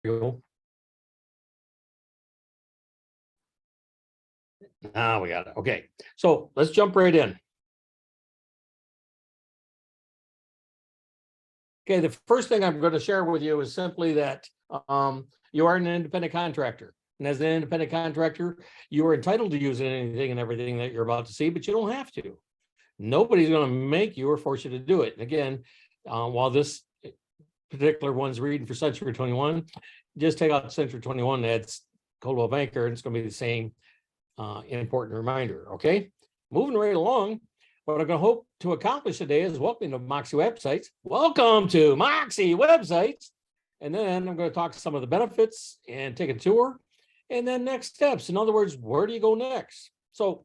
go. Now we got it. Okay, so let's jump right in. Okay, the first thing I'm going to share with you is simply that you are an independent contractor. And as an independent contractor, you are entitled to use anything and everything that you're about to see, but you don't have to. Nobody's going to make you or force you to do it. And again, while this particular one's reading for Century 21, just take out Century 21, that's Coldwell Banker, and it's going to be the same important reminder. Okay, moving right along. What I'm going to hope to accomplish today is welcome to Moxie Websites. Welcome to Moxie Websites. And then I'm going to talk some of the benefits and take a tour. And then next steps. In other words, where do you go next? So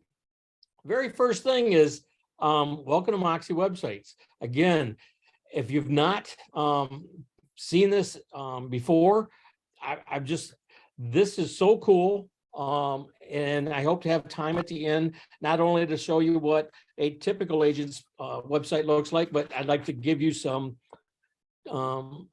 very first thing is welcome to Moxie Websites. Again, if you've not seen this before, this is so cool. And I hope to have time at the end, not only to show you what a typical agent's website looks like, but I'd like to give you some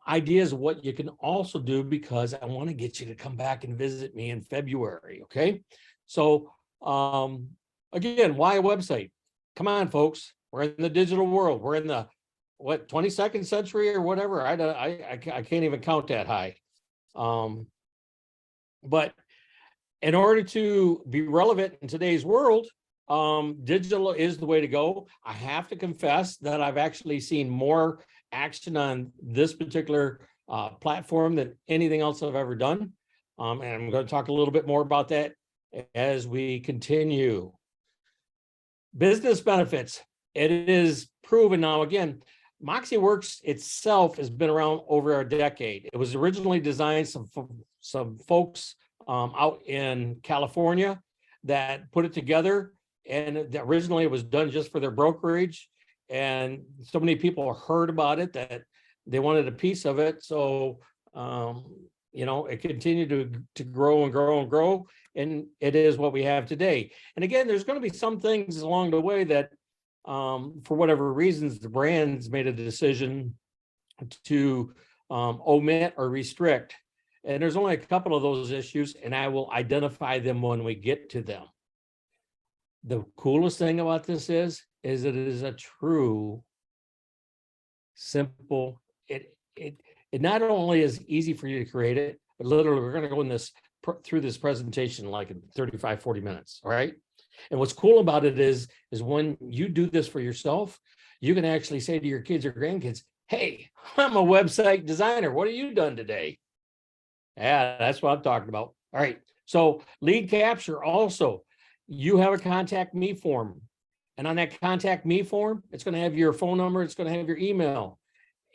ideas of what you can also do, because I want to get you to come back and visit me in February. Okay. So again, why a website? Come on, folks. We're in the digital world. We're in the 22nd century or whatever. I can't even count that high. But in order to be relevant in today's world, digital is the way to go. I have to confess that I've actually seen more action on this particular platform than anything else I've ever done. And I'm going to talk a little bit more about that as we continue. Business benefits. It is proven now. Again, Moxie Works itself has been around over a decade. It was originally designed some folks out in California that put it together, and originally it was done just for their brokerage, and so many people heard about it that they wanted a piece of it. So it continued to grow and grow and grow, and it is what we have today. And again, there's going to be some things along the way that for whatever reasons the brands made a decision to omit or restrict. And there's only a couple of those issues, and I will identify them when we get to them. The coolest thing about this is it is a true, simple, it not only is easy for you to create it, but literally we're going to go in through this presentation like in 35, 40 minutes. All right. And what's cool about it is when you do this for yourself, you can actually say to your kids or grandkids, hey, I'm a website designer. What have you done today? Yeah, that's what I'm talking about. All right. So lead capture also, you have a contact me form. And on that contact me form, it's going to have your phone number. It's going to have your email.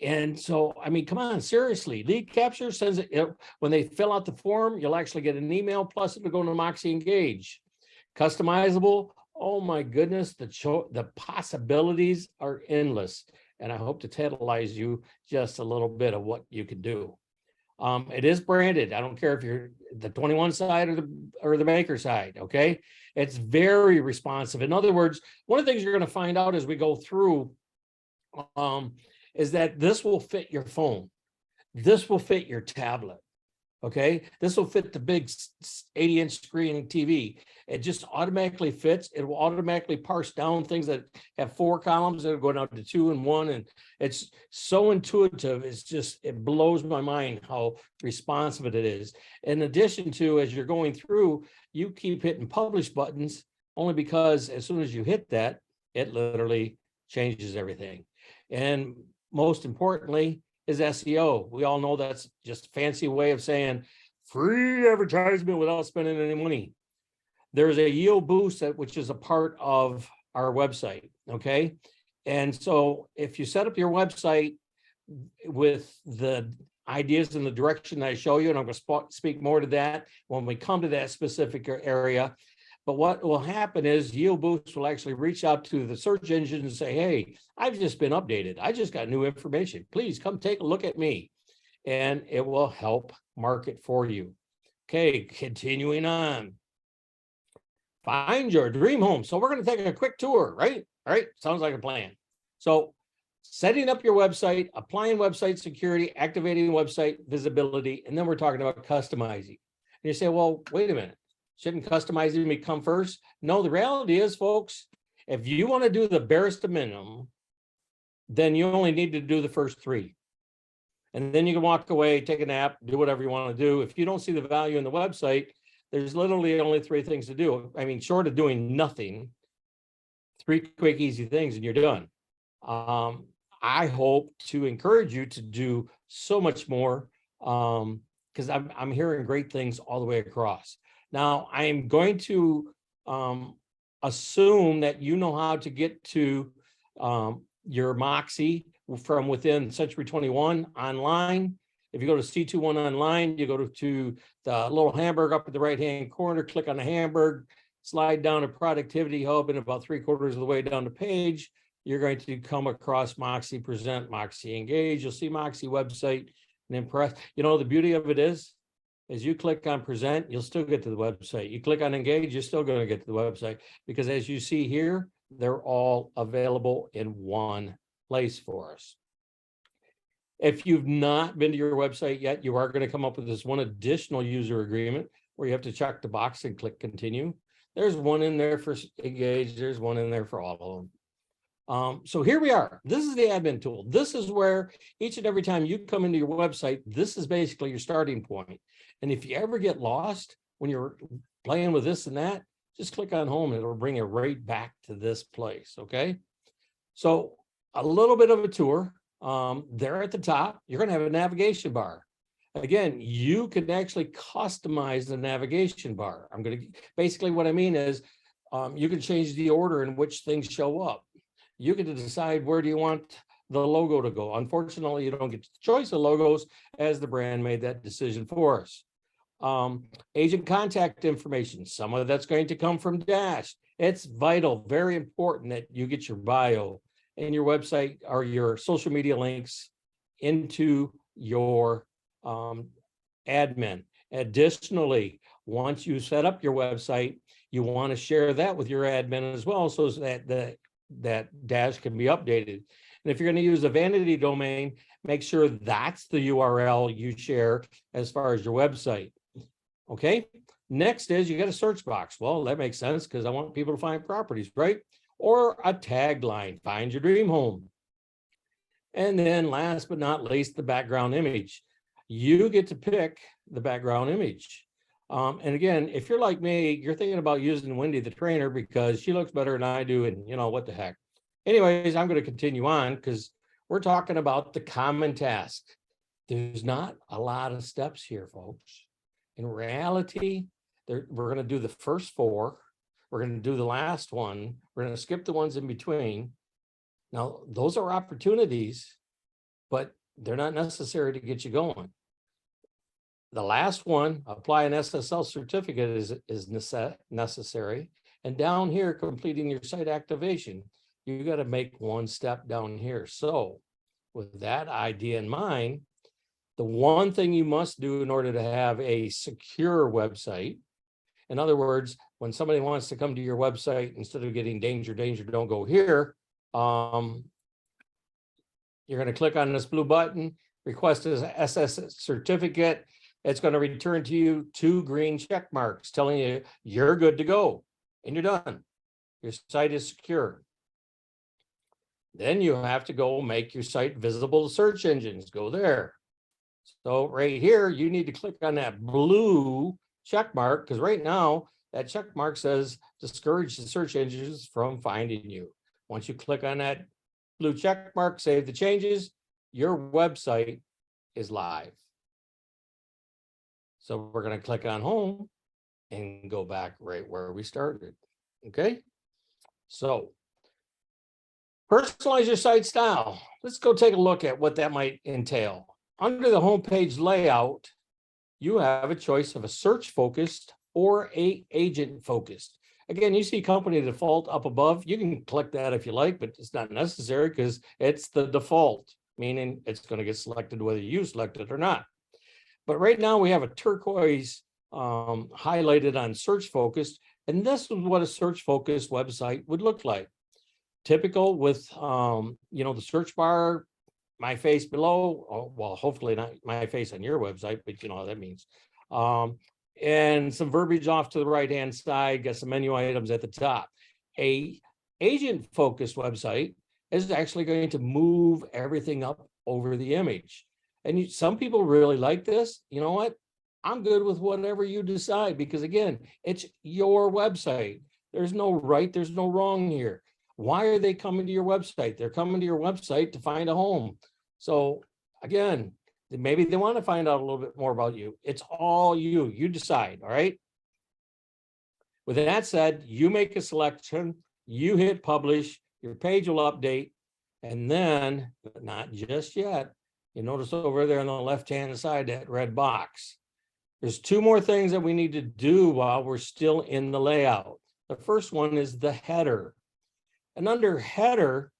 And so, I mean, come on, seriously, lead capture sends it when they fill out the form, you'll actually get an email, plus it'll go to Moxie Engage. Customizable. Oh my goodness. The possibilities are endless. And I hope to tantalize you just a little bit of what you can do. It is branded. I don't care if you're the 21 side or the Banker side. Okay. It's very responsive. In other words, one of the things you're going to find out as we go through is that this will fit your phone. This will fit your tablet. Okay. This will fit the big 80-inch screen TV. It just automatically fits. It will automatically parse down things that have 4 columns that are going down to 2 and 1. And it's so intuitive. It blows my mind how responsive it is. In addition to, as you're going through, you keep hitting publish buttons only because as soon as you hit that, it literally changes everything. And most importantly, is SEO. We all know that's just a fancy way of saying free advertisement without spending any money. There's a yield boost which is a part of our website. Okay. And so if you set up your website with the ideas and the direction that I show you, and I'm going to speak more to that when we come to that specific area. But what will happen is Yield Boost will actually reach out to the search engine and say, hey, I've just been updated. I just got new information. Please come take a look at me. And it will help market for you. Okay, continuing on. Find your dream home. So we're going to take a quick tour, right? All right, sounds like a plan. So setting up your website, applying website security, activating website visibility, and then we're talking about customizing. And you say, well, wait a minute, shouldn't customizing come first? No, the reality is, folks, if you want to do the barest minimum, then you only need to do the first three. And then you can walk away, take a nap, do whatever you want to do. If you don't see the value in the website, there's literally only three things to do. I mean, short of doing nothing, three quick, easy things, and you're done. I hope to encourage you to do so much more, because I'm hearing great things all the way across. Now, I am going to assume that you know how to get to your Moxie from within Century 21 online. If you go to C21 online, you go to the little hamburger up at the right-hand corner, click on the hamburger, slide down to Productivity Hub, and about 3/4 of the way down the page, you're going to come across Moxie Present, Moxie Engage. You'll see Moxie website and Impress. You know, the beauty of it is you click on Present, you'll still get to the website. You click on Engage, you're still going to get to the website, because as you see here, they're all available in one place for us. If you've not been to your website yet, you are going to come up with this one additional user agreement where you have to check the box and click continue. There's one in there for Engage. There's one in there for all of them. So here we are. This is the admin tool. This is where each and every time you come into your website, this is basically your starting point. And if you ever get lost when you're playing with this and that, just click on home and it'll bring you right back to this place. Okay. So a little bit of a tour. There at the top, you're going to have a navigation bar. Again, you can actually customize the navigation bar. Basically what I mean is you can change the order in which things show up. You get to decide where do you want the logo to go. Unfortunately, you don't get the choice of logos, as the brand made that decision for us. Agent contact information, some of that's going to come from Dash. It's vital, very important that you get your bio and your website or your social media links into your admin. Additionally, once you set up your website, you want to share that with your admin as well, so that that Dash can be updated. And if you're going to use a vanity domain, make sure that's the URL you share as far as your website. Okay. Next is you got a search box. Well, that makes sense because I want people to find properties, right? Or a tagline, find your dream home. And then last but not least, the background image. You get to pick the background image. And again, if you're like me, you're thinking about using Wendy the trainer because she looks better than I do, and you know what the heck. Anyways, I'm going to continue on because we're talking about the common task. There's not a lot of steps here, folks. In reality, we're going to do the first four. We're going to do the last one. We're going to skip the ones in between. Now, those are opportunities, but they're not necessary to get you going. The last one, apply an SSL certificate, is necessary. And down here, completing your site activation, you got to make one step down here. So with that idea in mind, the one thing you must do in order to have a secure website, in other words, when somebody wants to come to your website, instead of getting danger, don't go here, you're going to click on this blue button, request an SSL certificate. It's going to return to you 2 green check marks telling you you're good to go and you're done. Your site is secure. Then you have to go make your site visible to search engines. Go there. So right here, you need to click on that blue check mark, because right now that check mark says discourage the search engines from finding you. Once you click on that blue check mark, save the changes, your website is live. So we're going to click on home and go back right where we started. Okay. So personalize your site style. Let's go take a look at what that might entail. Under the homepage layout, you have a choice of a search focused or a agent focused. Again, you see company default up above. You can click that if you like, but it's not necessary because it's the default, meaning it's going to get selected whether you select it or not. But right now we have a turquoise highlighted on search focused, and this is what a search focused website would look like. typical with, the search bar, my face below, well, hopefully not my face on your website, but you know what that means. And some verbiage off to the right-hand side, got some menu items at the top. A agent-focused website is actually going to move everything up over the image. And some people really like this. You know what? I'm good with whatever you decide, because again, it's your website. There's no right, there's no wrong here. Why are they coming to your website? They're coming to your website to find a home. So again, maybe they want to find out a little bit more about you. It's all you. You decide, all right? With that said, you make a selection, you hit publish, your page will update, and then, but not just yet, you notice over there on the left-hand side, that red box. There's two more things that we need to do while we're still in the layout. The first one is the header. And under header,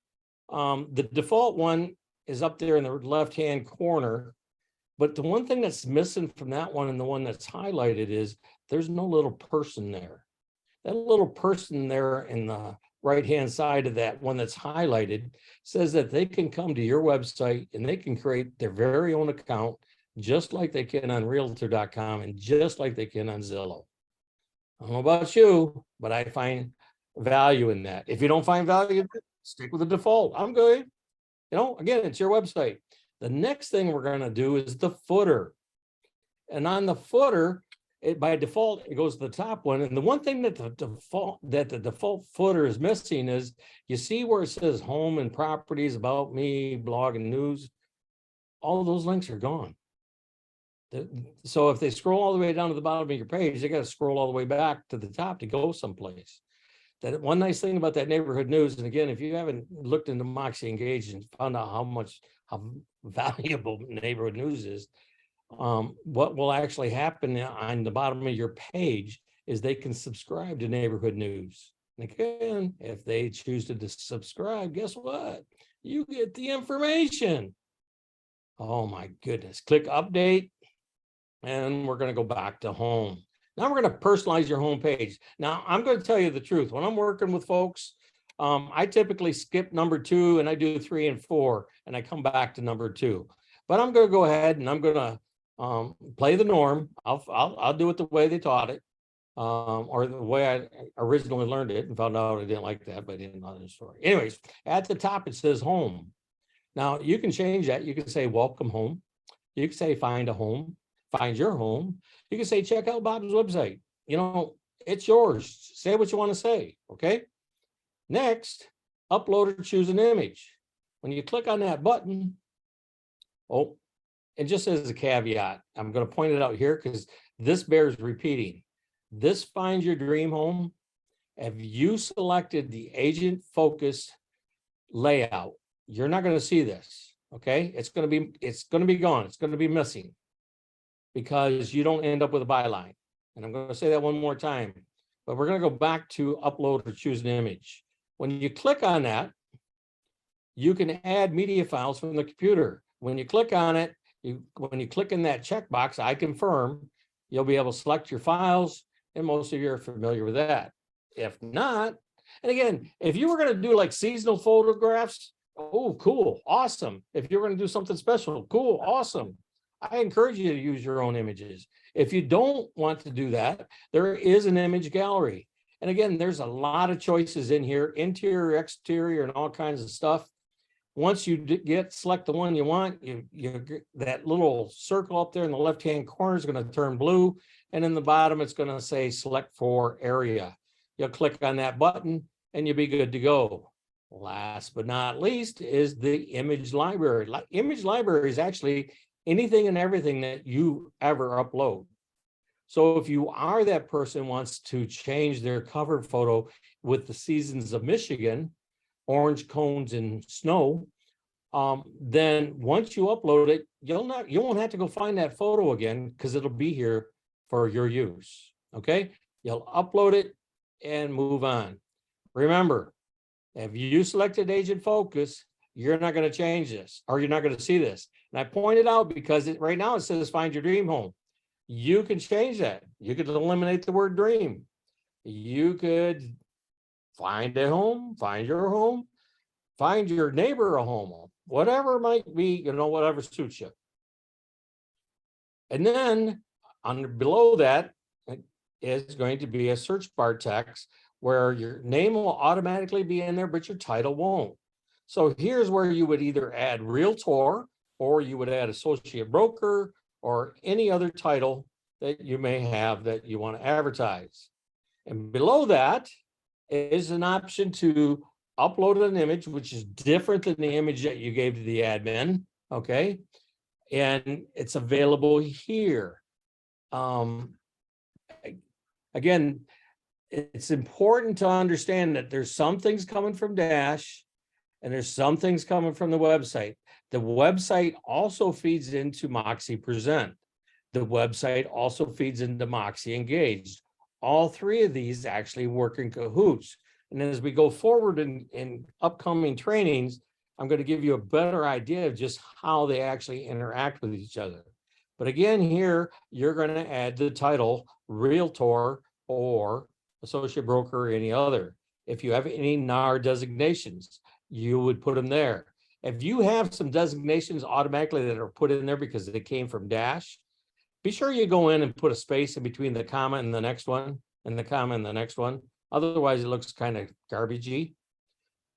the default one is up there in the left-hand corner. But the one thing that's missing from that one and the one that's highlighted is there's no little person there. That little person there in the right-hand side of that one that's highlighted says that they can come to your website and they can create their very own account, just like they can on realtor.com and just like they can on Zillow. I don't know about you, but I find value in that. If you don't find value, stick with the default. I'm good. Again, it's your website. The next thing we're going to do is the footer. And on the footer, by default, it goes to the top one. And the one thing that the default footer is missing is, you see where it says home and properties, about me, blog and news, all of those links are gone. So if they scroll all the way down to the bottom of your page, they got to scroll all the way back to the top to go someplace. That one nice thing about that neighborhood news, and again, if you haven't looked into Moxie Engage and found out how valuable neighborhood news is, what will actually happen on the bottom of your page is they can subscribe to neighborhood news. And again, if they choose to subscribe, guess what? You get the information. Oh my goodness. Click update, and we're going to go back to home. Now we're going to personalize your home page. Now, I'm going to tell you the truth. When I'm working with folks, I typically skip number 2 and I do 3 and 4, and I come back to number 2. But I'm going to go ahead and I'm going to play the norm. I'll do it the way they taught it, or the way I originally learned it, and found out I didn't like that, but I didn't know the story. Anyways, at the top it says home. Now you can change that. You can say welcome home. You can say find a home, find your home. You can say check out Bob's website. It's yours. Say what you want to say. Okay. Next, upload or choose an image. When you click on that button, and just as a caveat, I'm going to point it out here because this bears repeating. This Find Your Dream Home, if you selected the agent focused layout, you're not going to see this. Okay, it's going to be gone. It's going to be missing because you don't end up with a byline. And I'm going to say that one more time, but we're going to go back to upload or choose an image. When you click on that, you can add media files from the computer. When you click on it, when you click in that checkbox, I confirm, you'll be able to select your files, and most of you are familiar with that. If not, and again, if you were going to do like seasonal photographs, oh, cool, awesome. If you're going to do something special, cool, awesome. I encourage you to use your own images. If you don't want to do that, there is an image gallery. And again, there's a lot of choices in here, interior, exterior, and all kinds of stuff. Once you select the one you want, that little circle up there in the left-hand corner is going to turn blue. And in the bottom, it's going to say select for area. You'll click on that button and you'll be good to go. Last but not least is the image library. Image library is actually anything and everything that you ever upload. So if you are that person who wants to change their cover photo with the seasons of Michigan, orange cones and snow, then once you upload it, you won't have to go find that photo again because it'll be here for your use. Okay, you'll upload it and move on. Remember, if you selected agent focus, you're not going to change this, or you're not going to see this. And I pointed out because right now it says find your dream home. You can change that. You could eliminate the word dream. You could find a home, find your home, find your neighbor a home, whatever it might be, whatever suits you. And then below that is going to be a search bar text where your name will automatically be in there, but your title won't. So here's where you would either add realtor, or you would add associate broker, or any other title that you may have that you want to advertise. And below that is an option to upload an image, which is different than the image that you gave to the admin, okay? And it's available here. Again, it's important to understand that there's some things coming from Dash and there's some things coming from the website. The website also feeds into Moxie Present. The website also feeds into Moxie Engaged. All three of these actually work in cahoots. And as we go forward in upcoming trainings, I'm going to give you a better idea of just how they actually interact with each other. But again, here, you're going to add the title Realtor or Associate Broker or any other. If you have any NAR designations, you would put them there. If you have some designations automatically that are put in there because they came from Dash, be sure you go in and put a space in between the comma and the next one, and the comma and the next one. Otherwise, it looks kind of garbagey.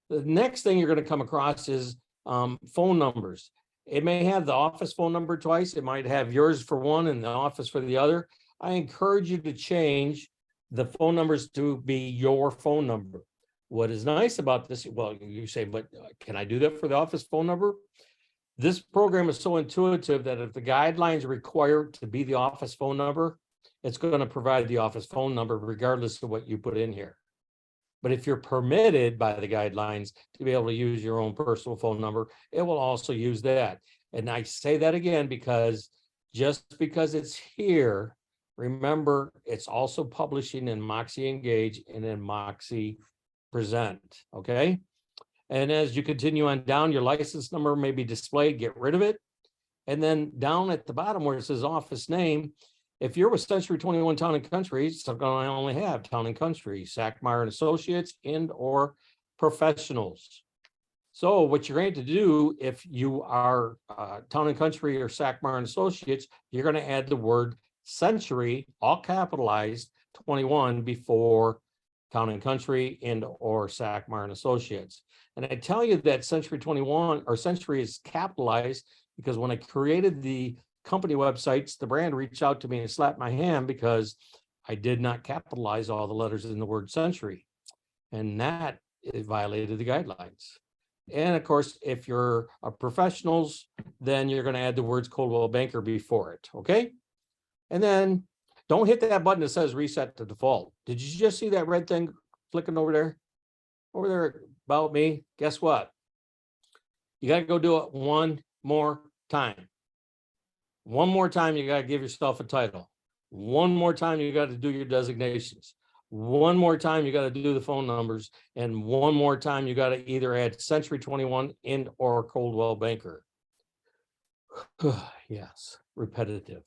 The next thing you're going to come across is phone numbers. It may have the office phone number twice. It might have yours for one and the office for the other. I encourage you to change the phone numbers to be your phone number. What is nice about this, well, you say, but can I do that for the office phone number? This program is so intuitive that if the guidelines require it to be the office phone number, it's going to provide the office phone number regardless of what you put in here. But if you're permitted by the guidelines to be able to use your own personal phone number, it will also use that. And I say that again because just because it's here, remember, it's also publishing in Moxie Engage and in Moxie Present, okay? And as you continue on down, your license number may be displayed, get rid of it. And then down at the bottom where it says office name, if you're with Century 21 Town and Country, it's going to only have Town and Country, Sackmeyer and Associates, and or professionals. So what you're going to do if you are Town and Country or Sackmeyer and Associates, you're going to add the word Century, all capitalized, 21 before Town and Country and or Sackmeyer and Associates. And I tell you that Century 21 or Century is capitalized because when I created the company websites, the brand reached out to me and slapped my hand because I did not capitalize all the letters in the word Century. And that violated the guidelines. And of course, if you're a professionals, then you're going to add the words Coldwell Banker before it. Okay. And then don't hit that button that says reset to default. Did you just see that red thing flicking over there? Over there about me? Guess what? You got to go do it one more time. One more time, you got to give yourself a title. One more time, you got to do your designations. One more time, you got to do the phone numbers. And one more time, you got to either add Century 21 and or Coldwell Banker. Yes, repetitive.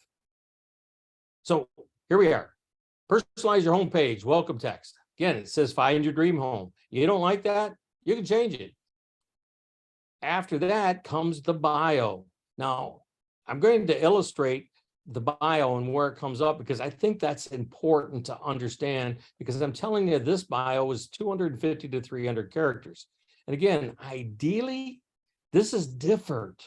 So here we are. Personalize your homepage, welcome text. Again, it says find your dream home. You don't like that? You can change it. After that comes the bio. Now, I'm going to illustrate the bio and where it comes up because I think that's important to understand because I'm telling you this bio is 250 to 300 characters. And again, ideally, this is different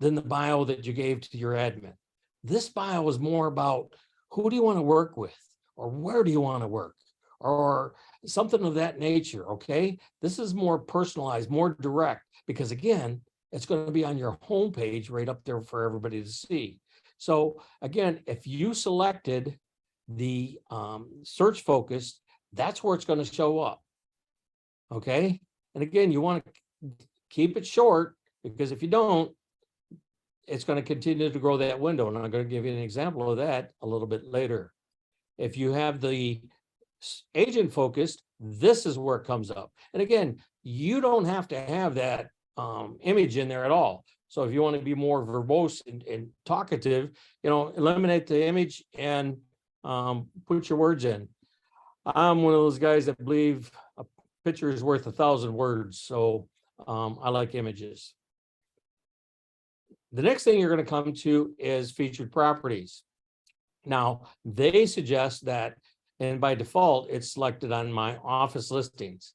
than the bio that you gave to your admin. This bio is more about who do you want to work with or where do you want to work or something of that nature, okay? This is more personalized, more direct because again, it's going to be on your homepage right up there for everybody to see. So again, if you selected the search focus, that's where it's going to show up. Okay. And again, you want to keep it short because if you don't, it's going to continue to grow that window. And I'm going to give you an example of that a little bit later. If you have the agent focused, this is where it comes up. And again, you don't have to have that image in there at all. So if you want to be more verbose and talkative, eliminate the image and put your words in. I'm one of those guys that believe a picture is worth 1,000 words. So I like images. The next thing you're going to come to is featured properties. Now, they suggest that, and by default, it's selected on my office listings.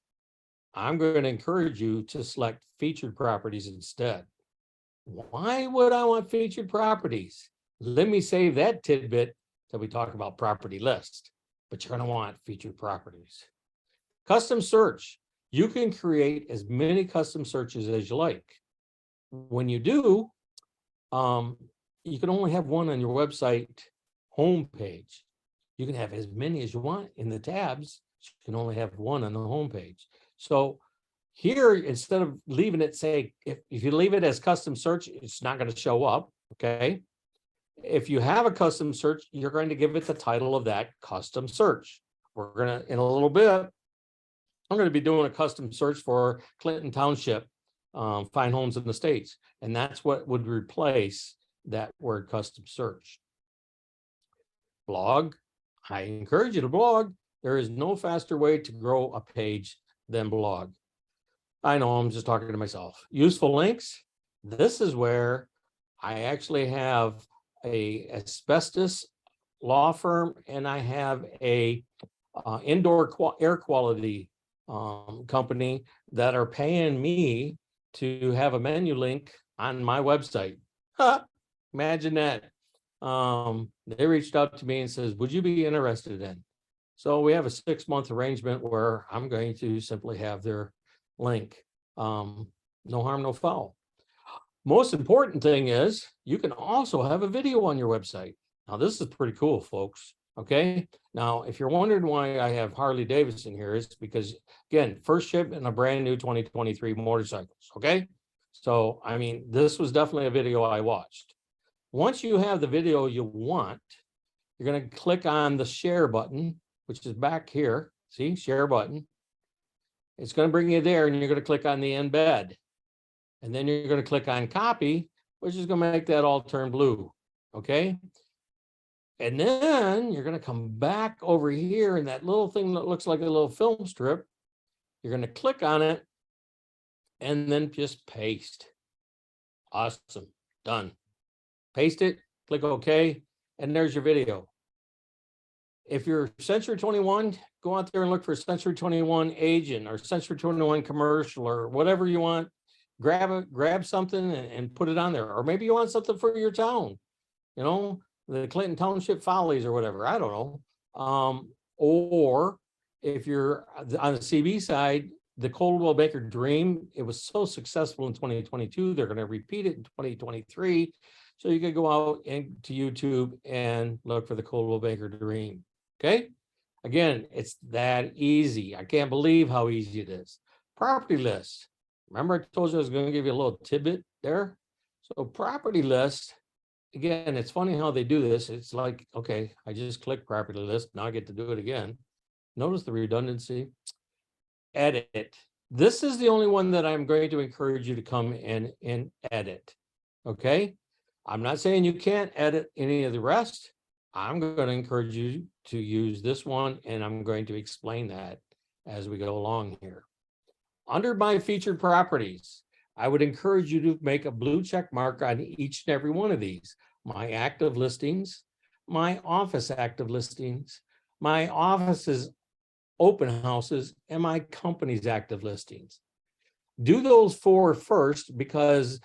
I'm going to encourage you to select featured properties instead. Why would I want featured properties? Let me save that tidbit till we talk about property list, but you're going to want featured properties. Custom search. You can create as many custom searches as you like. When you do, you can only have one on your website homepage. You can have as many as you want in the tabs. You can only have one on the homepage. So here, instead of leaving it, say, if you leave it as custom search, it's not going to show up, okay? If you have a custom search, you're going to give it the title of that custom search. We're going to, in a little bit, I'm going to be doing a custom search for Clinton Township, fine homes in the States. And that's what would replace that word custom search. Blog, I encourage you to blog. There is no faster way to grow a page than blog. I know I'm just talking to myself. Useful links. This is where I actually have a asbestos law firm, and I have a indoor air quality company that are paying me to have a menu link on my website. Imagine that. They reached out to me and says, would you be interested in? So we have a 6-month arrangement where I'm going to simply have their link. No harm, no foul. Most important thing is you can also have a video on your website. Now, this is pretty cool, folks. Okay. Now, if you're wondering why I have Harley Davidson here, it's because, again, first shipment of brand new 2023 motorcycles. Okay. So, I mean, this was definitely a video I watched. Once you have the video you want, you're going to click on the share button, which is back here. See, share button. It's going to bring you there, and you're going to click on the embed. And then you're going to click on copy, which is going to make that all turn blue. Okay. And then you're going to come back over here, and that little thing that looks like a little film strip, you're going to click on it and then just paste. Awesome. Done. Paste it, click OK, and there's your video. If you're Century 21, go out there and look for Century 21 agent or Century 21 commercial or whatever you want. Grab something and put it on there. Or maybe you want something for your town, you know, the Clinton Township Follies or whatever. I don't know. Or if you're on the CB side, the Coldwell Banker Dream, it was so successful in 2022. They're going to repeat it in 2023. So you can go out into YouTube and look for the Coldwell Banker Dream. Okay. Again, it's that easy. I can't believe how easy it is. Property list. Remember, I told you I was going to give you a little tidbit there. So property list, again, it's funny how they do this. It's like, okay, I just click property list. Now I get to do it again. Notice the redundancy. Edit. This is the only one that I'm going to encourage you to come in and edit. Okay. I'm not saying you can't edit any of the rest. I'm going to encourage you to use this one, and I'm going to explain that as we go along here. Under my featured properties, I would encourage you to make a blue check mark on each and every one of these. My active listings, my office active listings, my office's open houses, and my company's active listings. Do those 4 first, because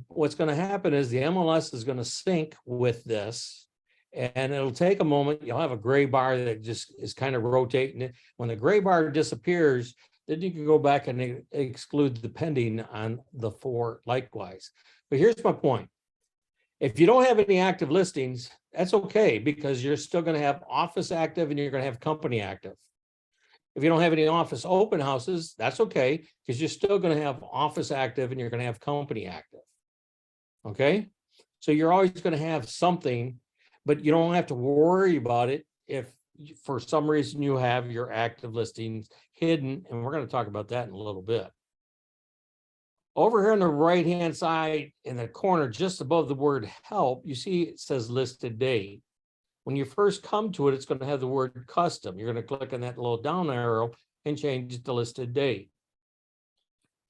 what's going to happen is the MLS is going to sync with this, and it'll take a moment. You'll have a gray bar that just is kind of rotating it. When the gray bar disappears, then you can go back and exclude the pending on the 4 likewise. But here's my point. If you don't have any active listings, that's okay, because you're still going to have office active and you're going to have company active. If you don't have any office open houses, that's okay, because you're still going to have office active and you're going to have company active. Okay. So you're always going to have something, but you don't have to worry about it if for some reason you have your active listings hidden. And we're going to talk about that in a little bit. Over here on the right-hand side in the corner, just above the word help, you see it says listed date. When you first come to it, it's going to have the word custom. You're going to click on that little down arrow and change it to listed date.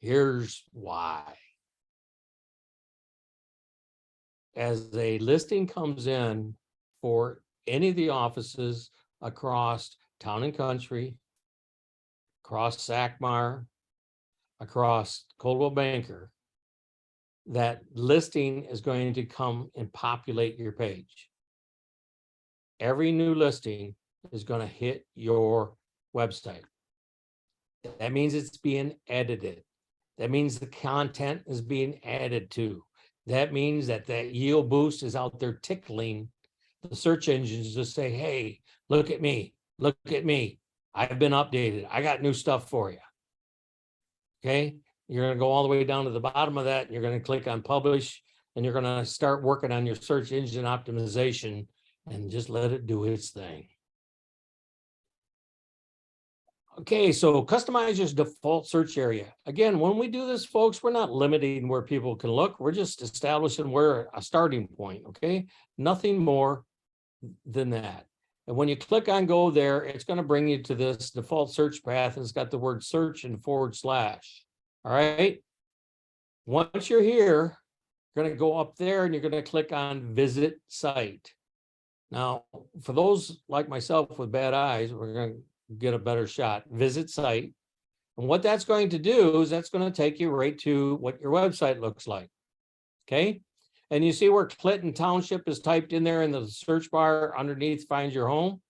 Here's why. As a listing comes in for any of the offices across Town and Country, across Sackmar, across Coldwell Banker, that listing is going to come and populate your page. Every new listing is going to hit your website. That means it's being edited. That means the content is being added to. That means that that yield boost is out there tickling the search engines to say, hey, look at me. Look at me. I've been updated. I got new stuff for you. Okay. You're going to go all the way down to the bottom of that. And you're going to click on publish, and you're going to start working on your search engine optimization and just let it do its thing. Okay, so customize your default search area. Again, when we do this, folks, we're not limiting where people can look. We're just establishing where a starting point, okay? Nothing more than that. And when you click on go there, it's going to bring you to this default search path, and it's got the word search and /. All right. Once you're here, you're going to go up there and you're going to click on visit site. Now, for those like myself with bad eyes, we're going to get a better shot. Visit site. And what that's going to do is that's going to take you right to what your website looks like. Okay. And you see where Clinton Township is typed in there in the search bar underneath find your home.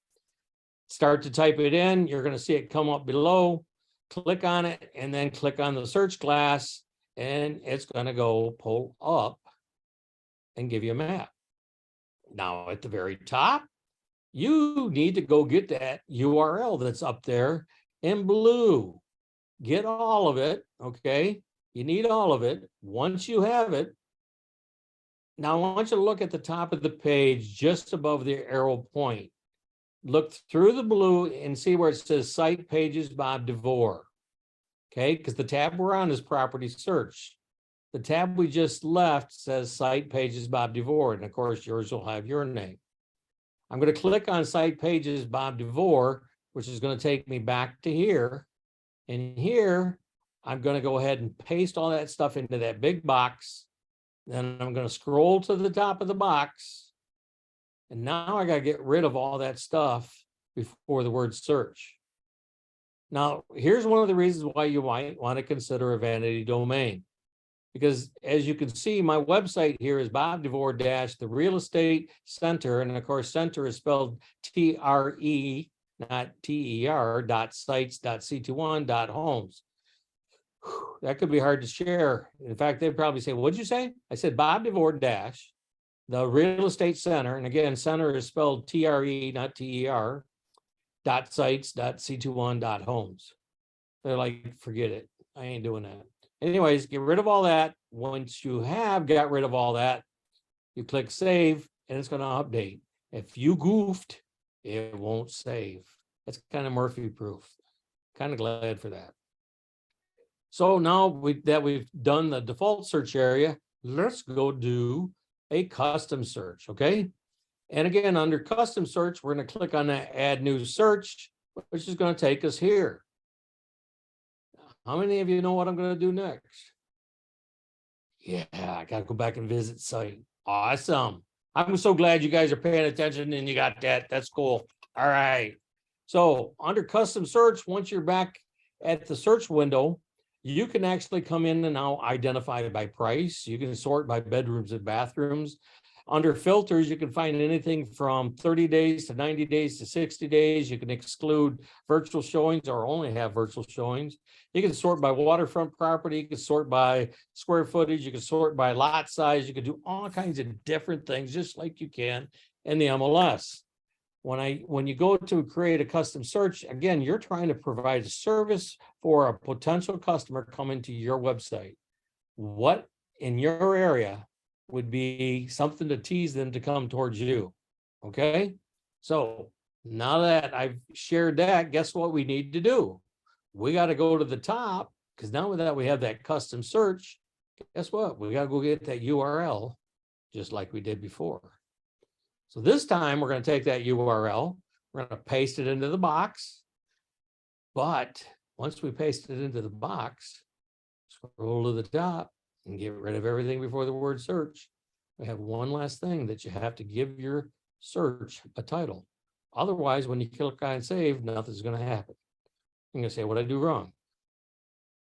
Start to type it in. You're going to see it come up below. Click on it and then click on the search class, and it's going to go pull up and give you a map. Now at the very top, you need to go get that URL that's up there in blue. Get all of it, okay? You need all of it. Once you have it, now I want you to look at the top of the page just above the arrow point. Look through the blue and see where it says Site Pages Bob DeVore, okay? Because the tab we're on is Property Search. The tab we just left says Site Pages Bob DeVore, and of course yours will have your name. I'm going to click on Site Pages Bob DeVore, which is going to take me back to here. And here, I'm going to go ahead and paste all that stuff into that big box. Then I'm going to scroll to the top of the box. And now I got to get rid of all that stuff before the word search. Now, here's one of the reasons why you might want to consider a vanity domain. Because as you can see, my website here is Bob DeVore - the Real Estate Center. And of course, center is spelled TRE, not TER, .sites.c21.homes. That could be hard to share. In fact, they'd probably say, what'd you say? I said Bob DeVore - the Real Estate Center. And again, center is spelled TRE, not TER, .sites.c21.homes. They're like, forget it. I ain't doing that. Anyways, get rid of all that. Once you have got rid of all that, you click save and it's going to update. If you goofed, it won't save. That's kind of Murphy proof. Kind of glad for that. So now that we've done the default search area, let's go do a custom search, okay? And again, under custom search, we're going to click on that add new search, which is going to take us here. How many of you know what I'm going to do next? Yeah, I got to go back and visit site. Awesome. I'm so glad you guys are paying attention and you got that. That's cool. All right. So under custom search, once you're back at the search window, you can actually come in and now identify by price. You can sort by bedrooms and bathrooms. Under filters, you can find anything from 30 days to 90 days to 60 days. You can exclude virtual showings or only have virtual showings. You can sort by waterfront property. You can sort by square footage. You can sort by lot size. You can do all kinds of different things, just like you can in the MLS. When you go to create a custom search, again, you're trying to provide a service for a potential customer coming to your website. What in your area would be something to tease them to come towards you, okay? So now that I've shared that, guess what we need to do? We got to go to the top, because now that we have that custom search, guess what? We got to go get that URL just like we did before. So this time we're going to take that URL, we're going to paste it into the box. But once we paste it into the box, scroll to the top and get rid of everything before the word search. We have one last thing that you have to give your search a title. Otherwise, when you click on save, nothing's going to happen. You're going to say, what did I do wrong?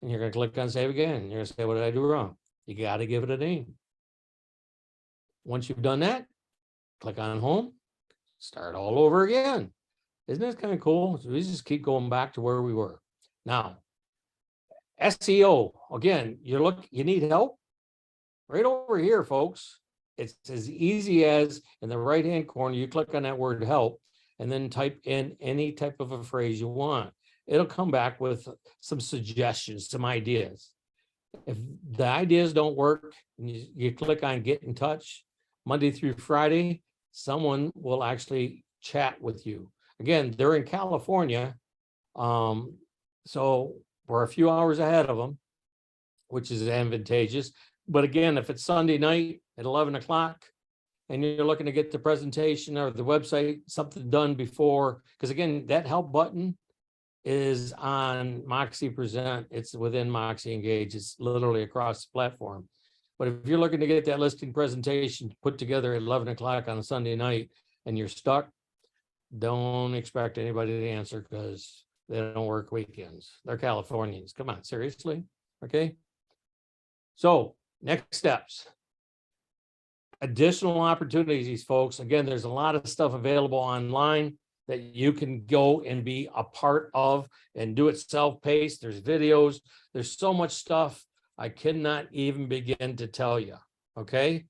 And you're going to click on save again. And you're going to say, what did I do wrong? You got to give it a name. Once you've done that, click on home, start all over again. Isn't that kind of cool? So we just keep going back to where we were. Now, SEO, again, you need help? Right over here, folks. It's as easy as in the right-hand corner, you click on that word help and then type in any type of a phrase you want. It'll come back with some suggestions, some ideas. If the ideas don't work, you click on get in touch. Monday through Friday, someone will actually chat with you. Again, they're in California, so we're a few hours ahead of them, which is advantageous. But again, if it's Sunday night at 11 o'clock and you're looking to get the presentation or the website, something done before, because again, that help button is on Moxie Present. It's within Moxie Engage. It's literally across the platform. But if you're looking to get that listing presentation put together at 11 o'clock on a Sunday night and you're stuck, don't expect anybody to answer because they don't work weekends. They're Californians. Come on, seriously? Okay. So next steps. Additional opportunities, folks. Again, there's a lot of stuff available online that you can go and be a part of and do it self-paced. There's videos. There's so much stuff I cannot even begin to tell you. Okay.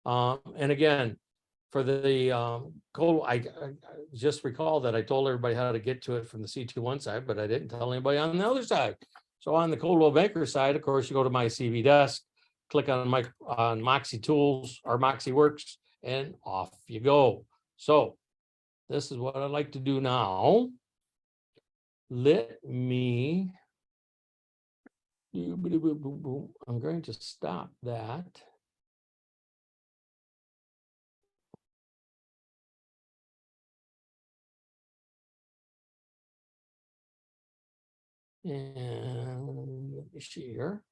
And again, for the code, I just recall that I told everybody how to get to it from the C21 side, but I didn't tell anybody on the other side. So on the Coldwell Banker side, of course, you go to my CV desk, click on Moxie Tools or Moxie Works, and off you go. So this is what I'd like to do now. Let me, I'm going to stop that. And let me see here.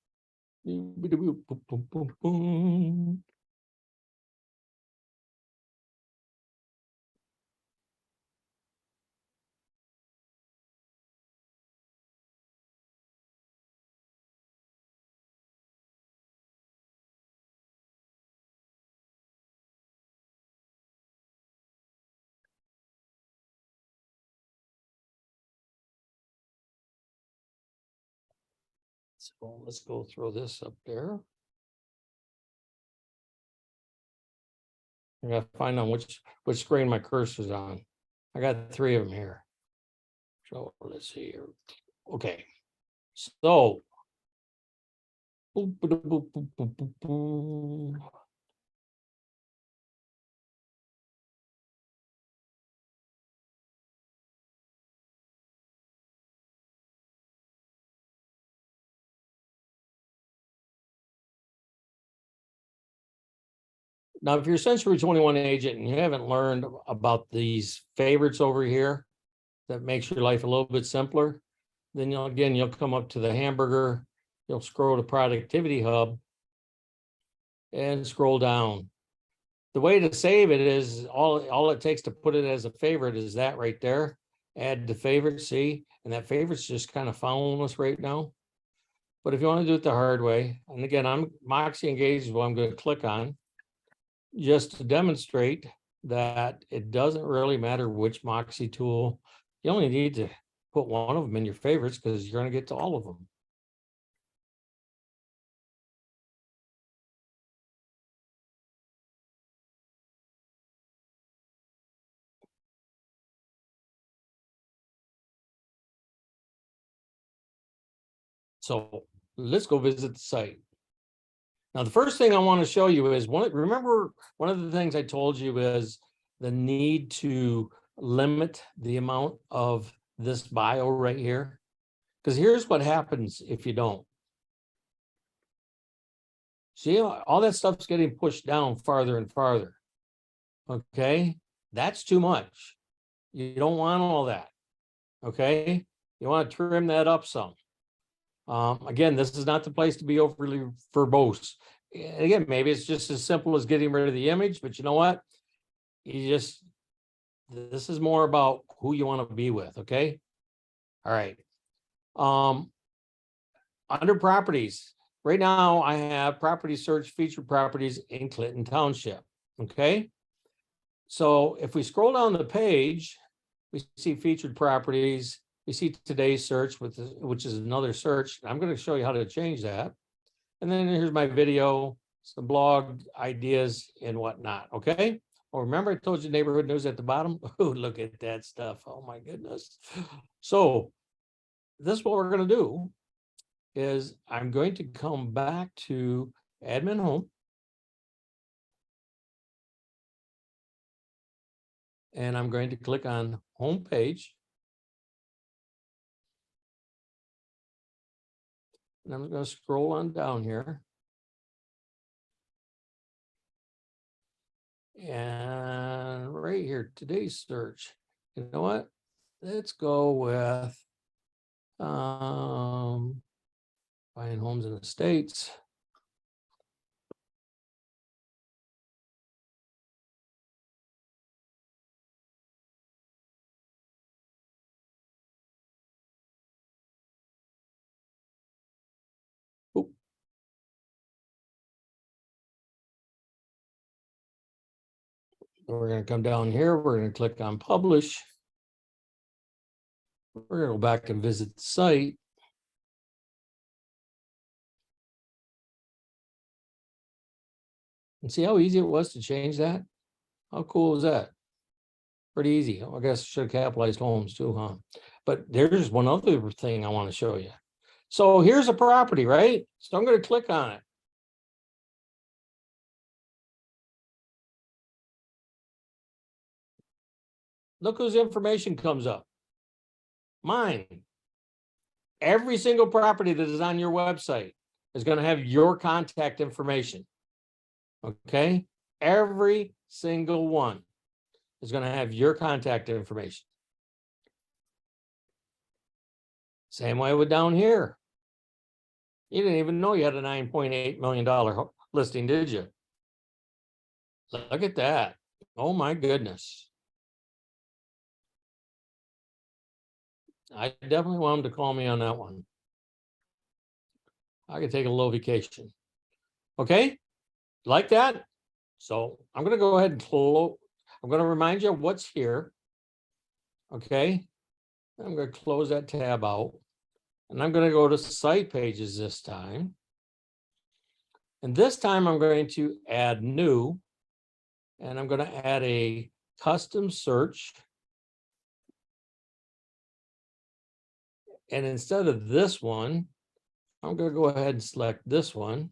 So let's go throw this up there. I gotta find out which screen my cursor's on. I got 3 of them here. So let's see here. Okay. So now, if you're a Century 21 agent and you haven't learned about these favorites over here that makes your life a little bit simpler, then you'll come up to the hamburger, you'll scroll to Productivity Hub and scroll down. The way to save it is all it takes to put it as a favorite is that right there. Add the favorite, see, and that favorite's just kind of following us right now. But if you want to do it the hard way, and again, I'm Moxie Engage is what I'm going to click on, just to demonstrate that it doesn't really matter which Moxie tool. You only need to put one of them in your favorites because you're going to get to all of them. So let's go visit the site. Now, the first thing I want to show you is remember one of the things I told you is the need to limit the amount of this bio right here. Because here's what happens if you don't. See, all that stuff's getting pushed down farther and farther. Okay, that's too much. You don't want all that. Okay, you want to trim that up some. Again, this is not the place to be overly verbose. Again, maybe it's just as simple as getting rid of the image, but you know what? This is more about who you want to be with, okay? All right. Under properties, right now I have property search featured properties in Clinton Township, okay? So if we scroll down the page, we see featured properties, we see today's search, which is another search. I'm going to show you how to change that. And then here's my video, some blog ideas and whatnot, okay? Oh, remember I told you neighborhood news at the bottom? Oh, look at that stuff. Oh my goodness. So this is what we're going to do is I'm going to come back to admin home. And I'm going to click on home page. And I'm going to scroll on down here. And right here, today's search. You know what? Let's go with buying homes in the States. Oop. We're going to come down here. We're going to click on publish. We're going to go back and visit the site. And see how easy it was to change that? How cool is that? Pretty easy. I guess I should have capitalized homes too, huh? But there's one other thing I want to show you. So here's a property, right? So I'm going to click on it. Look whose information comes up. Mine. Every single property that is on your website is going to have your contact information. Okay? Every single one is going to have your contact information. Same way with down here. You didn't even know you had a $9.8 million listing, did you? Look at that. Oh my goodness. I definitely want them to call me on that one. I could take a little vacation. Okay, like that. So I'm going to go ahead and close. I'm going to remind you of what's here. Okay, I'm going to close that tab out. And I'm going to go to site pages this time. And this time I'm going to add new. And I'm going to add a custom search. And instead of this one, I'm going to go ahead and select this one.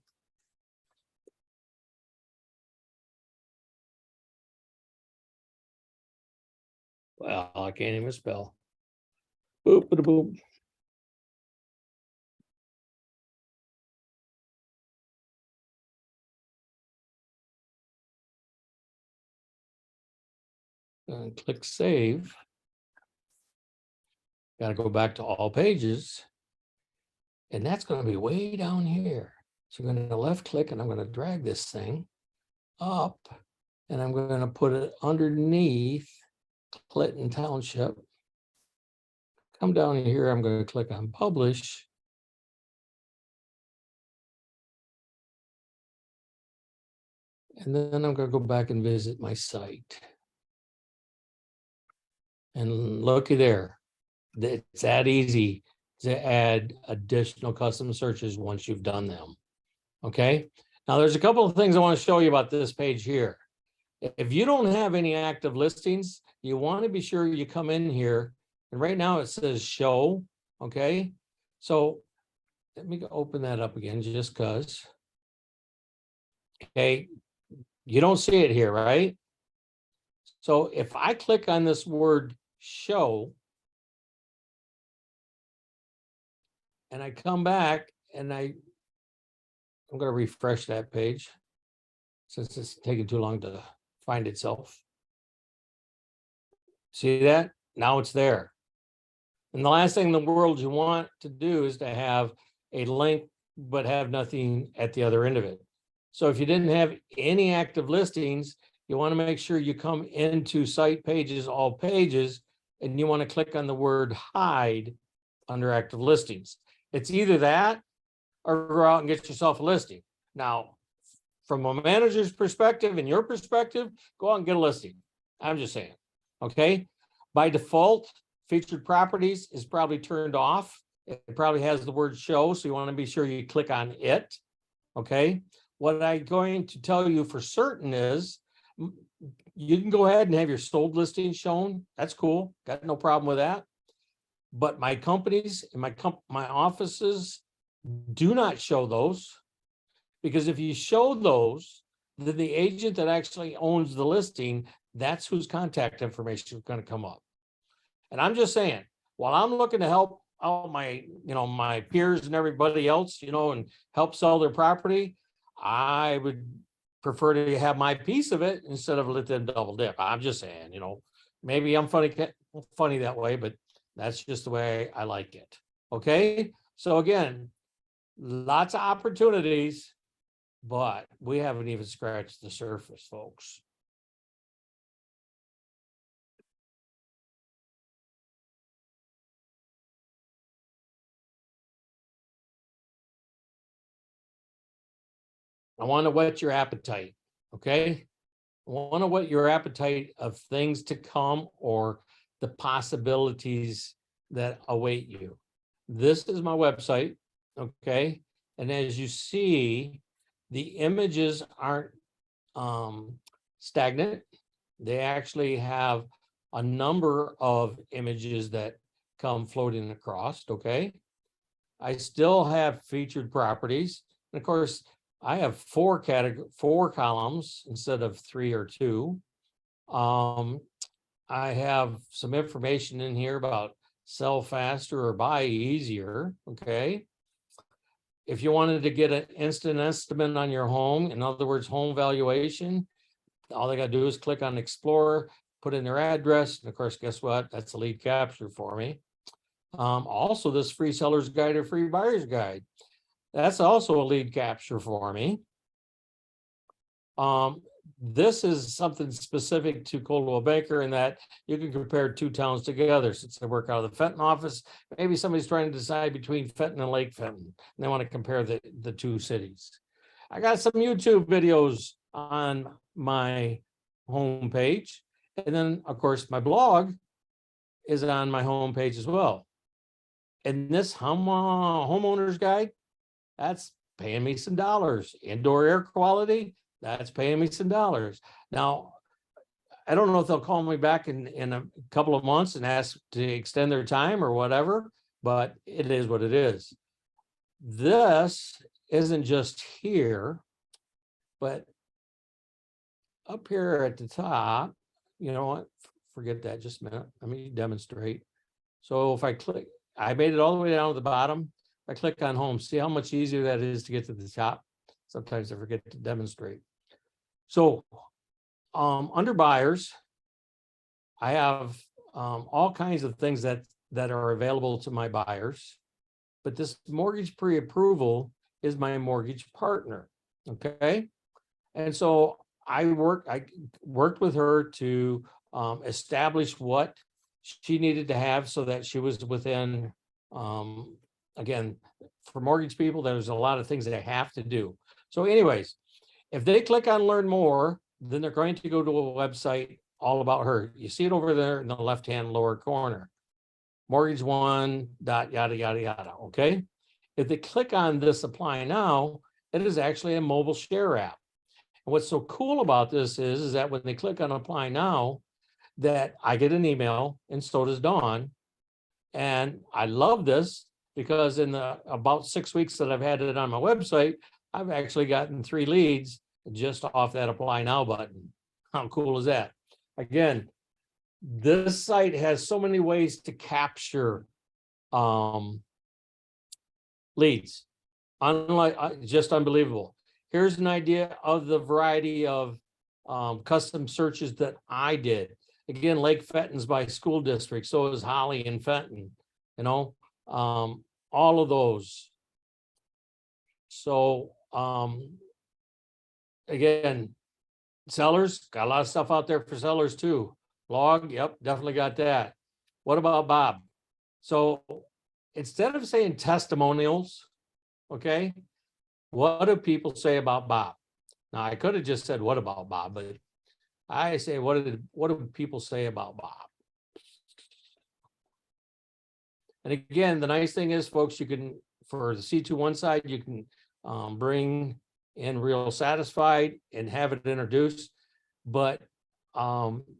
Well, I can't even spell. Boop, boop, boop. And click save. Got to go back to all pages. And that's going to be way down here. So I'm going to left click and I'm going to drag this thing up and I'm going to put it underneath Clinton Township. Come down here, I'm going to click on publish. And then I'm going to go back and visit my site. And looky there, it's that easy to add additional custom searches once you've done them. Okay. Now there's a couple of things I want to show you about this page here. If you don't have any active listings, you want to be sure you come in here. And right now it says show. Okay. So let me open that up again just because. Okay. You don't see it here, right? So if I click on this word show and I come back and I'm going to refresh that page since it's taking too long to find itself. See that? Now it's there. And the last thing in the world you want to do is to have a link, but have nothing at the other end of it. So if you didn't have any active listings, you want to make sure you come into site pages, all pages, and you want to click on the word hide under active listings. It's either that or go out and get yourself a listing. Now, from a manager's perspective and your perspective, go out and get a listing. I'm just saying, okay? By default, featured properties is probably turned off. It probably has the word show, so you want to be sure you click on it, okay? What I'm going to tell you for certain is you can go ahead and have your sold listings shown. That's cool. Got no problem with that. But my companies and my offices do not show those, because if you show those, then the agent that actually owns the listing, that's whose contact information is going to come up. And I'm just saying, while I'm looking to help out my, my peers and everybody else, and help sell their property, I would prefer to have my piece of it instead of let them double dip. I'm just saying, maybe I'm funny that way, but that's just the way I like it. Okay. So again, lots of opportunities, but we haven't even scratched the surface, folks. I want to whet your appetite, okay? I want to whet your appetite of things to come or the possibilities that await you. This is my website, okay? And as you see, the images aren't stagnant. They actually have a number of images that come floating across, okay? I still have featured properties. And of course, I have four columns instead of 3 or 2. I have some information in here about sell faster or buy easier, okay? If you wanted to get an instant estimate on your home, in other words, home valuation, all they got to do is click on Explorer, put in their address, and of course, guess what? That's a lead capture for me. Also, this free seller's guide or free buyer's guide. That's also a lead capture for me. This is something specific to Coldwell Banker in that you can compare 2 towns together. Since I work out of the Fenton office, maybe somebody's trying to decide between Fenton and Lake Fenton, and they want to compare the 2 cities. I got some YouTube videos on my homepage. And then, of course, my blog is on my homepage as well. And this homeowner's guide, that's paying me some dollars. Indoor air quality, that's paying me some dollars. Now, I don't know if they'll call me back in a couple of months and ask to extend their time or whatever, but it is what it is. This isn't just here, but up here at the top, you know what? Forget that, just a minute. Let me demonstrate. So if I click, I made it all the way down to the bottom. I click on home, see how much easier that is to get to the top. Sometimes I forget to demonstrate. So under buyers, I have all kinds of things that are available to my buyers, but this mortgage pre-approval is my mortgage partner, okay? And so I worked with her to establish what she needed to have so that she was within, again, for mortgage people, there's a lot of things they have to do. So anyways, if they click on learn more, then they're going to go to a website all about her. You see it over there in the left-hand lower corner, mortgage one dot yada, yada, yada, okay? If they click on this apply now, it is actually a mobile share app. And what's so cool about this is that when they click on apply now, that I get an email and so does Dawn. And I love this because in the about 6 weeks that I've had it on my website, I've actually gotten 3 leads just off that apply now button. How cool is that? Again, this site has so many ways to capture leads. Unlike, just unbelievable. Here's an idea of the variety of custom searches that I did. Again, Lake Fenton's by school district, so is Holly and Fenton, you know, all of those. So again, sellers, got a lot of stuff out there for sellers too. Blog, yep, definitely got that. What about Bob? So instead of saying testimonials, okay, what do people say about Bob? Now I could have just said, what about Bob? But I say, what do people say about Bob? And again, the nice thing is, folks, you can, for the C21 side, you can bring in Real Satisfied and have it introduced. But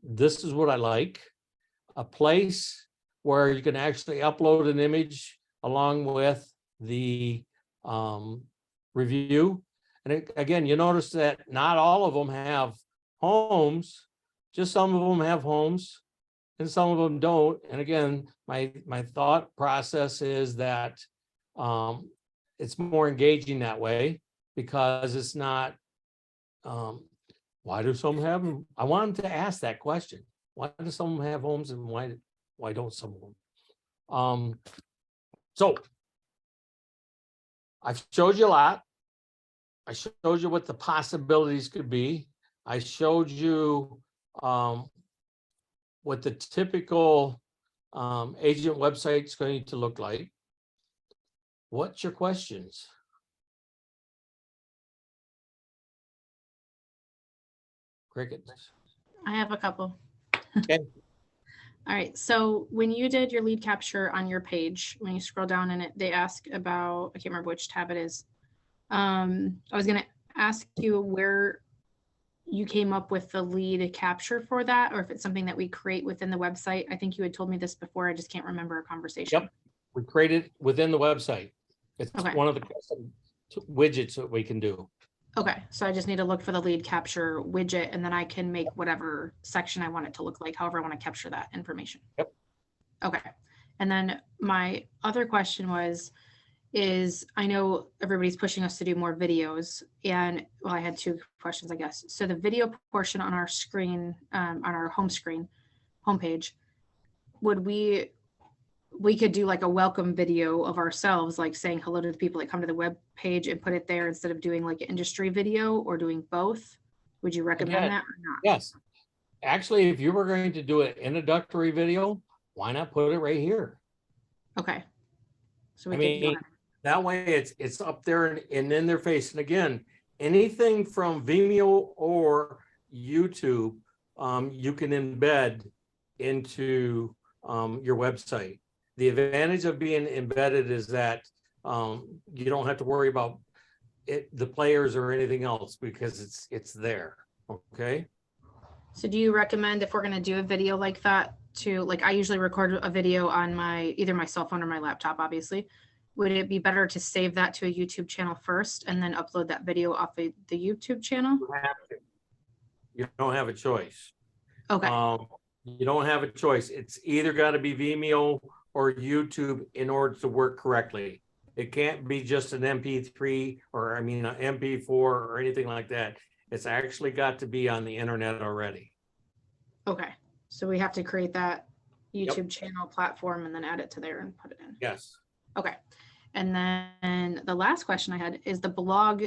this is what I like, a place where you can actually upload an image along with the review. And again, you notice that not all of them have homes, just some of them have homes and some of them don't. And again, my thought process is that it's more engaging that way, because it's not, why do some have them? I want them to ask that question. Why do some have homes and why don't some of them? So I've showed you a lot. I showed you what the possibilities could be. I showed you what the typical agent website is going to look like. What's your questions? Crickets. I have a couple. Okay. All right. So when you did your lead capture on your page, when you scroll down in it, they ask about, I can't remember which tab it is. I was going to ask you where you came up with the lead capture for that, or if it's something that we create within the website. I think you had told me this before. I just can't remember a conversation. Yep. We created within the website. It's Okay. one of the custom widgets that we can do. Okay. So I just need to look for the lead capture widget, and then I can make whatever section I want it to look like, however I want to capture that information. Yep. Okay. And then my other question is I know everybody's pushing us to do more videos, and well, I had two questions, I guess. So the video portion on our screen, on our home screen, homepage, would we could do like a welcome video of ourselves, like saying hello to the people that come to the web page and put it there instead of doing like an industry video, or doing both? Would you recommend Again, that or not? Yes. Actually, if you were going to do an introductory video, why not put it right here? Okay. So we I could do mean, that way it's up there and in their face. And again, anything from Vimeo or YouTube, you can embed into your website. The advantage of being embedded is that you don't have to worry about the players or anything else, because it's there. Okay. So do you recommend, if we're going to do a video like that, to, like, I usually record a video on either my cell phone or my laptop, obviously. Would it be better to save that to a YouTube channel first and then upload that video off the YouTube channel? You don't have a choice. Okay. You don't have a choice. It's either got to be Vimeo or YouTube in order to work correctly. It can't be just an MP3 or an MP4 or anything like that. It's actually got to be on the internet already. Okay. So we have to create that YouTube channel platform and then add it to there and put it in. Yes. Okay. And then the last question I had is the blog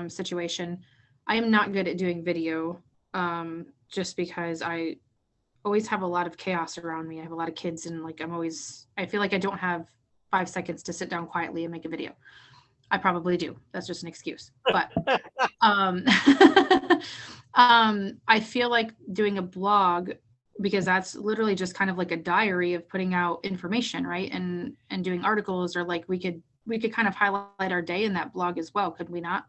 situation. I am not good at doing video just because I always have a lot of chaos around me. I have a lot of kids, and like I feel like I don't have 5 seconds to sit down quietly and make a video. I probably do. That's just an excuse. But I feel like doing a blog, because that's literally just kind of like a diary of putting out information, right? And doing articles, or like we could kind of highlight our day in that blog as well, could we not?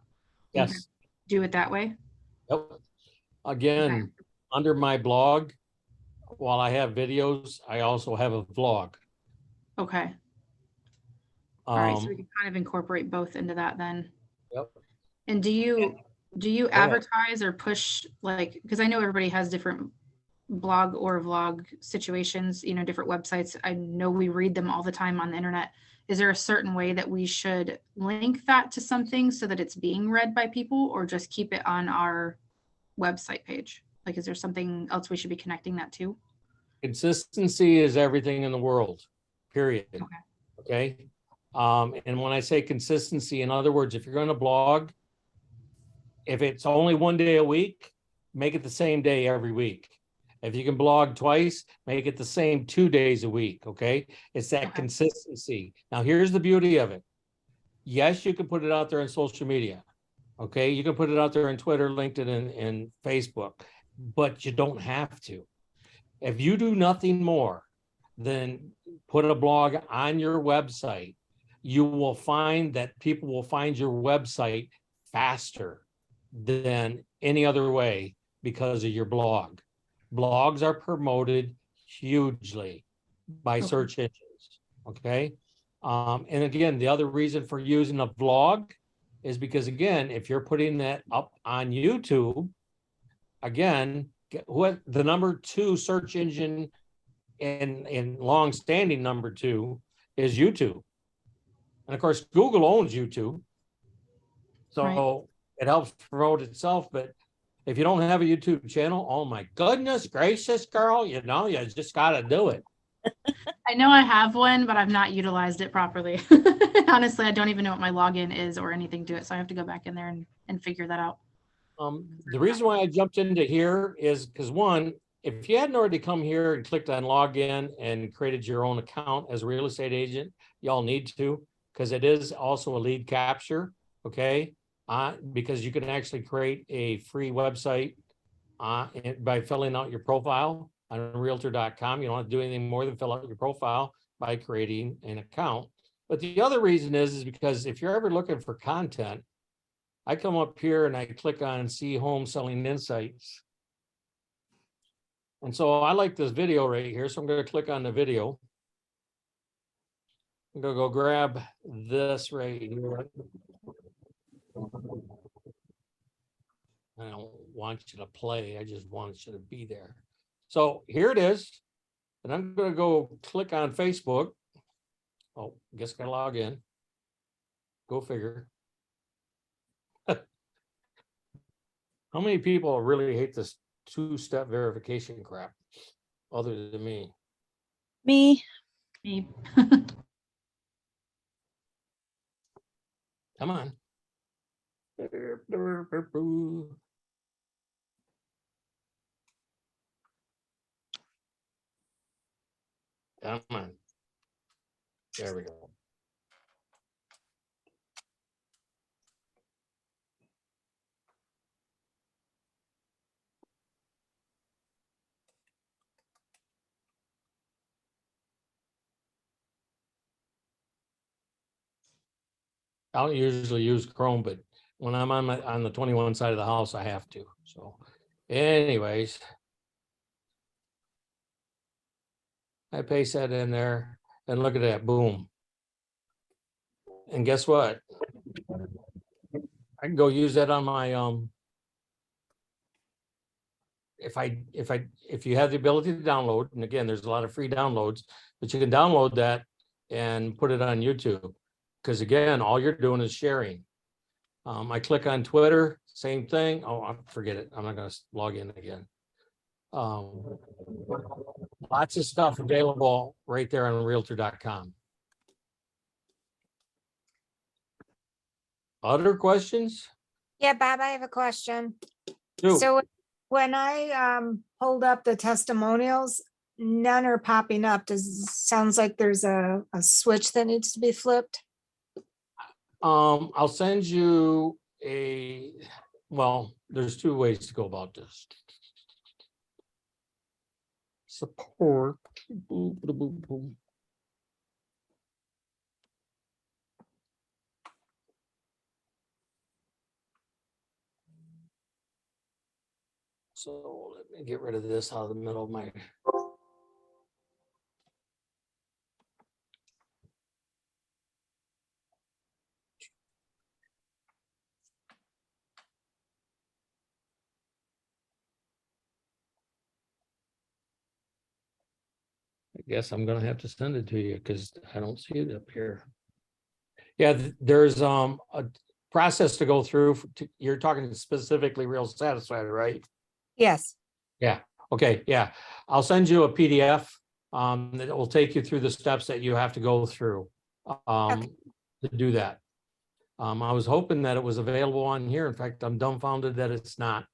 Yes. Do it that way? Yep. Again, okay. Under my blog, while I have videos, I also have a vlog. Okay. All right, so we can kind of incorporate both into that then. Yep. And do you advertise or push, like, because I know everybody has different blog or vlog situations, different websites. I know we read them all the time on the internet. Is there a certain way that we should link that to something so that it's being read by people, or just keep it on our website page? Like, is there something else we should be connecting that to? Consistency is everything in the world, period. Okay. And when I say consistency, in other words, if you're going to blog, if it's only one day a week, make it the same day every week. If you can blog twice, make it the same 2 days a week. Okay. It's that Okay. consistency. Now, here's the beauty of it. Yes, you can put it out there on social media. Okay. You can put it out there on Twitter, LinkedIn, and Facebook, but you don't have to. If you do nothing more than put a blog on your website, you will find that people will find your website faster than any other way because of your blog. Blogs are promoted hugely by Okay. search engines. Okay. And again, the other reason for using a vlog is because, again, if you're putting that up on YouTube, again, what the number 2 search engine in long-standing number 2 is YouTube. And of course, Google owns YouTube. So it helps promote itself. But if you don't have a YouTube channel, oh my goodness gracious, girl, you just got to do it. I know I have one, but I've not utilized it properly. Honestly, I don't even know what my login is or anything to it. So I have to go back in there and figure that out. The reason why I jumped into here is because, one, if you hadn't already come here and clicked on login and created your own account as a real estate agent, y'all need to, because it is also a lead capture. Okay. Because you can actually create a free website by filling out your profile on realtor.com. You don't have to do anything more than fill out your profile by creating an account. But the other reason is because if you're ever looking for content, I come up here and I click on see home selling insights. And so I like this video right here. So I'm going to click on the video. I'm going to go grab this right here. I don't want you to play. I just want you to be there. So here it is. And I'm going to go click on Facebook. Oh, I guess I got to log in. Go figure. How many people really hate this 2-step verification crap other than me? Me. Me. Come on. Come on. There we go. I don't usually use Chrome, but when I'm on the 21 side of the house, I have to. So anyways, I paste that in there and look at that, boom. And guess what? I can go use that on my if you have the ability to download, and again, there's a lot of free downloads, but you can download that and put it on YouTube. Because again, all you're doing is sharing. I click on Twitter, same thing. Oh, forget it. I'm not going to log in again. Lots of stuff available right there on realtor.com. Other questions? Yeah, Bob, I have a question. Shoot. So when I hold up the testimonials, none are popping up. Sounds like there's a switch that needs to be flipped. I'll send you well, there's 2 ways to go about this. Support. Boom, boom, boom, boom. So let me get rid of this out of the middle of my. I guess I'm gonna have to send it to you because I don't see it up here. Yeah, there's a process to go through. You're talking specifically Real Satisfied, right? Yes. Yeah. Okay. Yeah. I'll send you a PDF that will take you through the steps that you have to go through. Okay. to do that. I was hoping that it was available on here. In fact, I'm dumbfounded that it's not.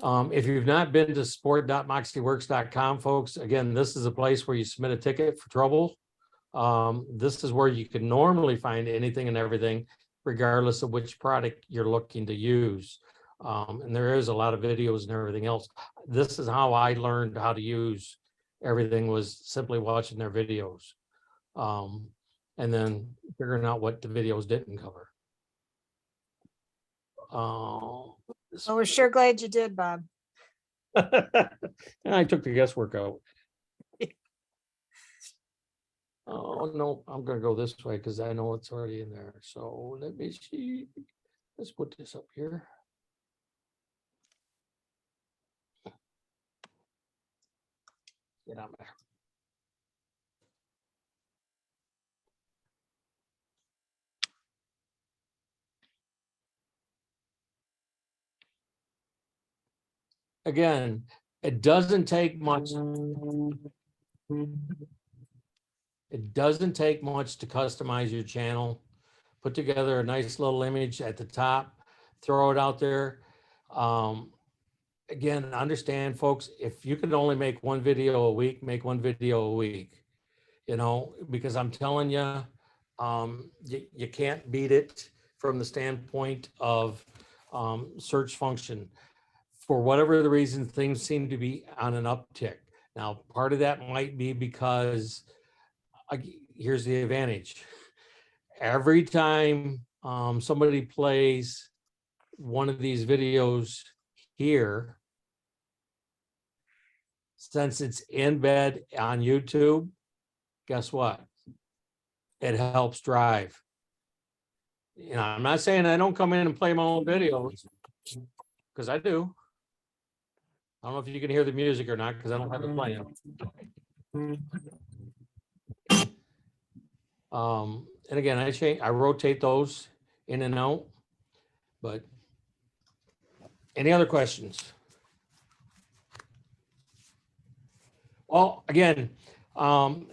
If you've not been to support.moxieworks.com, folks, again, this is a place where you submit a ticket for trouble. This is where you can normally find anything and everything, regardless of which product you're looking to use. And there is a lot of videos and everything else. This is how I learned how to use everything, was simply watching their videos. And then figuring out what the videos didn't cover. Well, we're sure glad you did, Bob. And I took the guesswork out. Oh, no, I'm gonna go this way because I know it's already in there. So let me see. Let's put this up here. Get on there. Again, it doesn't take much. It doesn't take much to customize your channel. Put together a nice little image at the top, throw it out there. Again, understand, folks, if you can only make one video a week, make one video a week. You know, because I'm telling you, you can't beat it from the standpoint of search function. For whatever the reason, things seem to be on an uptick. Now, part of that might be because here's the advantage. Every time somebody plays one of these videos here, since it's in bed on YouTube, guess what? It helps drive. You know, I'm not saying I don't come in and play my own videos, because I do. I don't know if you can hear the music or not, because I don't have it playing. And again, I rotate those in and out. But any other questions? Well, again,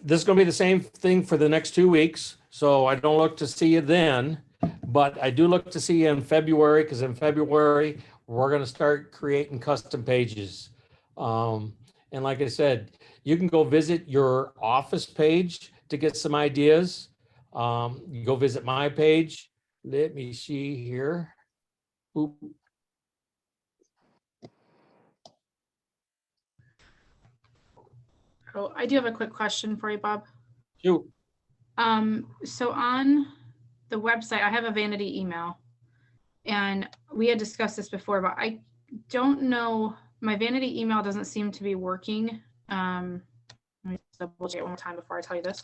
this is going to be the same thing for the next 2 weeks. So I don't look to see you then, but I do look to see you in February, because in February, we're going to start creating custom pages. And like I said, you can go visit your office page to get some ideas. You go visit my page. Let me see here. Oop. Oh, I do have a quick question for you, Bob. Shoot. So on the website, I have a vanity email, and we had discussed this before, but I don't know, my vanity email doesn't seem to be working. Let me double check it one more time before I tell you this.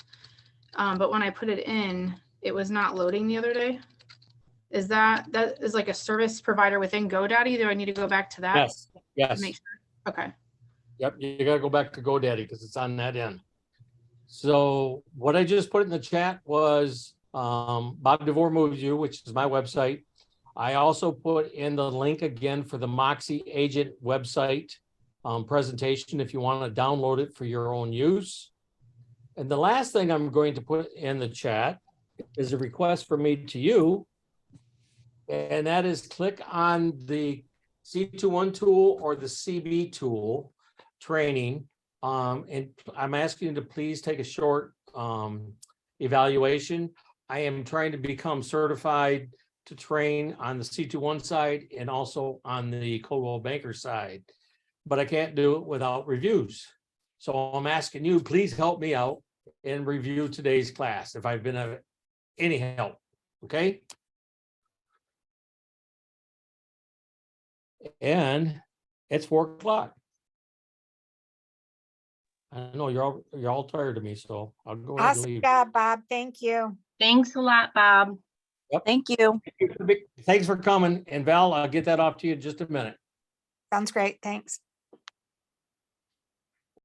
But when I put it in, it was not loading the other day. Is that is like a service provider within GoDaddy? Do I need to go back to that? Yes, To yes. make sure? Okay. Yep, you gotta go back to GoDaddy because it's on that end. So what I just put in the chat was Bob DeVore Moves You, which is my website. I also put in the link again for the Moxie Agent website presentation if you want to download it for your own use. And the last thing I'm going to put in the chat is a request for me to you, and that is click on the C21 tool or the CB tool training. And I'm asking you to please take a short evaluation. I am trying to become certified to train on the C21 side and also on the Coldwell Banker side, but I can't do it without reviews. So I'm asking you, please help me out and review today's class if I've been of any help, okay? And it's 4 o'clock. I know you're all tired of me, so I'll go ahead and Awesome leave. job, Bob. Thank you. Thanks a lot, Bob. Yep. Thank you. Thanks for coming. And Val, I'll get that off to you in just a minute. Sounds great. Thanks.